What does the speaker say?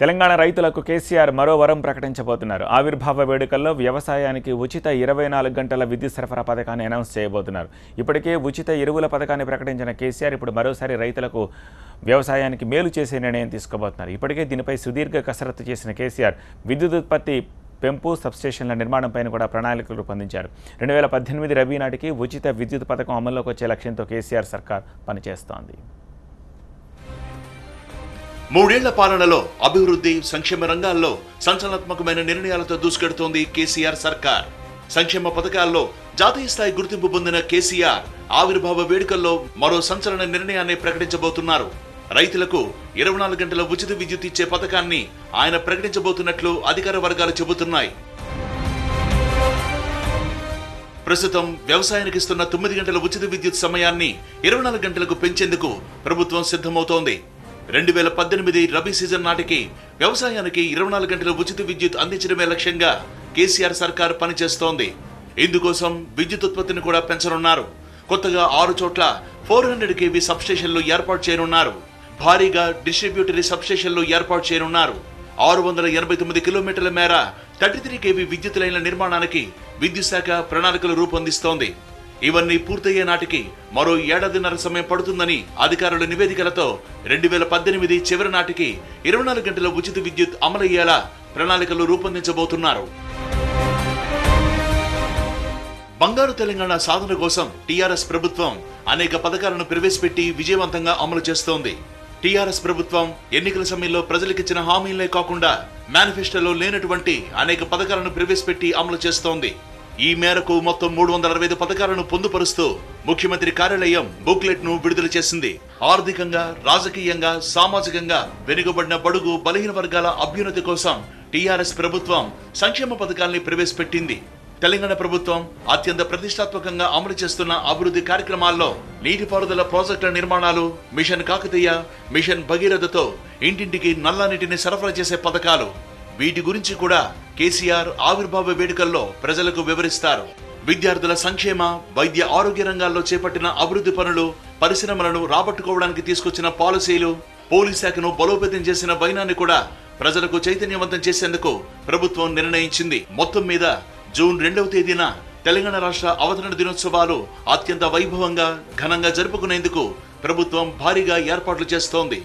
తెలంగాణ రైతులకు కేసీఆర్ మరో వరం ప్రకటించబోతున్నారు. ఆవిర్భావ వేడుకల్లో వ్యవసాయానికి ఉచిత 24 గంటల విద్యుత్ సరఫరా పథకాన్ని అనౌన్స్ చేయబోతున్నారు. ఇప్పటికే ఉచిత ఎరువుల పథకాన్ని ప్రకటించిన కేసీఆర్ ఇప్పుడు మరోసారి రైతులకు వ్యవసాయానికి మేలు చేసే నిర్ణయం తీసుకోబోతున్నారు. ఇప్పటికే దీనిపై సుదీర్ఘ కసరత్తు చేసిన కేసీఆర్ విద్యుత్ ఉత్పత్తి పెంపు సబ్స్టేషన్ల నిర్మాణంపైన కూడా ప్రణాళికలు రూపొందించారు. 2018 రబీ నాటికి ఉచిత విద్యుత్ పథకం అమల్లోకి వచ్చే లక్ష్యంతో కేసీఆర్ సర్కార్ పనిచేస్తోంది. 3 ఏళ్ల పాలనలో అభివృద్ధి సంక్షేమ రంగాల్లో సంచలనాత్మకమైన నిర్ణయాలతో దూసుకెడుతోంది కేసీఆర్ సర్కార్. సంక్షేమ పథకాల్లో జాతీయ స్థాయి గుర్తింపు పొందిన కేసీఆర్ ఆవిర్భావ వేడుకల్లో మరో సంచలన నిర్ణయాన్ని ప్రకటించబోతున్నారు. రైతులకు 24 గంటల ఉచిత విద్యుత్ ఇచ్చే పథకాన్ని ఆయన ప్రకటించబోతున్నట్లు అధికార వర్గాలు చెబుతున్నాయి. ప్రస్తుతం వ్యవసాయానికి ఇస్తున్న 9 గంటల ఉచిత విద్యుత్ సమయాన్ని 24 గంటలకు పెంచేందుకు ప్రభుత్వం సిద్ధమవుతోంది. 2018 రబీ సీజన్ నాటికి వ్యవసాయానికి 24 గంటల ఉచిత విద్యుత్ అందించడమే లక్ష్యంగా కేసీఆర్ సర్కార్ పనిచేస్తోంది. ఇందుకోసం విద్యుత్ ఉత్పత్తిని కూడా పెంచనున్నారు. కొత్తగా 6 చోట్ల 400 kV సబ్స్టేషన్లు ఏర్పాటు చేయనున్నారు. భారీగా డిస్ట్రిబ్యూటరీ సబ్స్టేషన్లు ఏర్పాటు చేయనున్నారు. 689 కిలోమీటర్ల మేర 33 kV విద్యుత్ లైన్ల నిర్మాణానికి విద్యుత్ శాఖ ప్రణాళికలు రూపొందిస్తోంది. ఇవన్నీ పూర్తయ్యే నాటికి మరో 1.5 ఏళ్ల సమయం పడుతుందని అధికారుల నివేదికలతో 2018 చివరి నాటికి 24 గంటల ఉచిత విద్యుత్ అమలయ్యేలా ప్రణాళికలు రూపొందించబోతున్నారు. బంగారు తెలంగాణ సాధన కోసం టీఆర్ఎస్ ప్రభుత్వం అనేక పథకాలను ప్రవేశపెట్టి విజయవంతంగా అమలు చేస్తోంది. టీఆర్ఎస్ ప్రభుత్వం ఎన్నికల సమయంలో ప్రజలకిచ్చిన హామీలే కాకుండా మేనిఫెస్టోలో లేనటువంటి అనేక పథకాలను ప్రవేశపెట్టి అమలు చేస్తోంది. ఈ మేరకు మొత్తం 365 పథకాలను పొందుపరుస్తూ ముఖ్యమంత్రి కార్యాలయం బుక్లెట్ ను విడుదల చేసింది. ఆర్థికంగా, రాజకీయంగా, సామాజికంగా వెనుకబడిన బడుగు బలహీన వర్గాల అభ్యున్నతి కోసం టీఆర్ఎస్ ప్రభుత్వం సంక్షేమ పథకాల్ని ప్రవేశపెట్టింది. తెలంగాణ ప్రభుత్వం అత్యంత ప్రతిష్టాత్మకంగా అమలు చేస్తున్న అభివృద్ధి కార్యక్రమాల్లో నీటిపారుదల ప్రాజెక్టుల నిర్మాణాలు, మిషన్ కాకతీయ, మిషన్ భగీరథతో ఇంటింటికి నల్ల నీటిని సరఫరా చేసే పథకాలు, వీటి గురించి కూడా కేసీఆర్ ఆవిర్భావ వేడుకల్లో ప్రజలకు వివరిస్తారు. విద్యార్థుల సంక్షేమ, వైద్య ఆరోగ్య రంగాల్లో చేపట్టిన అభివృద్ధి పనులు, పరిశ్రమలను రాబట్టుకోవడానికి తీసుకొచ్చిన పాలసీలు, పోలీస్ శాఖను బలోపేతం చేసిన వైనాన్ని కూడా ప్రజలకు చైతన్యవంతం చేసేందుకు ప్రభుత్వం నిర్ణయించింది. మొత్తం మీద జూన్ 2వ తేదీన తెలంగాణ రాష్ట్ర అవతరణ దినోత్సవాలు అత్యంత వైభవంగా, ఘనంగా జరుపుకునేందుకు ప్రభుత్వం భారీగా ఏర్పాట్లు చేస్తోంది.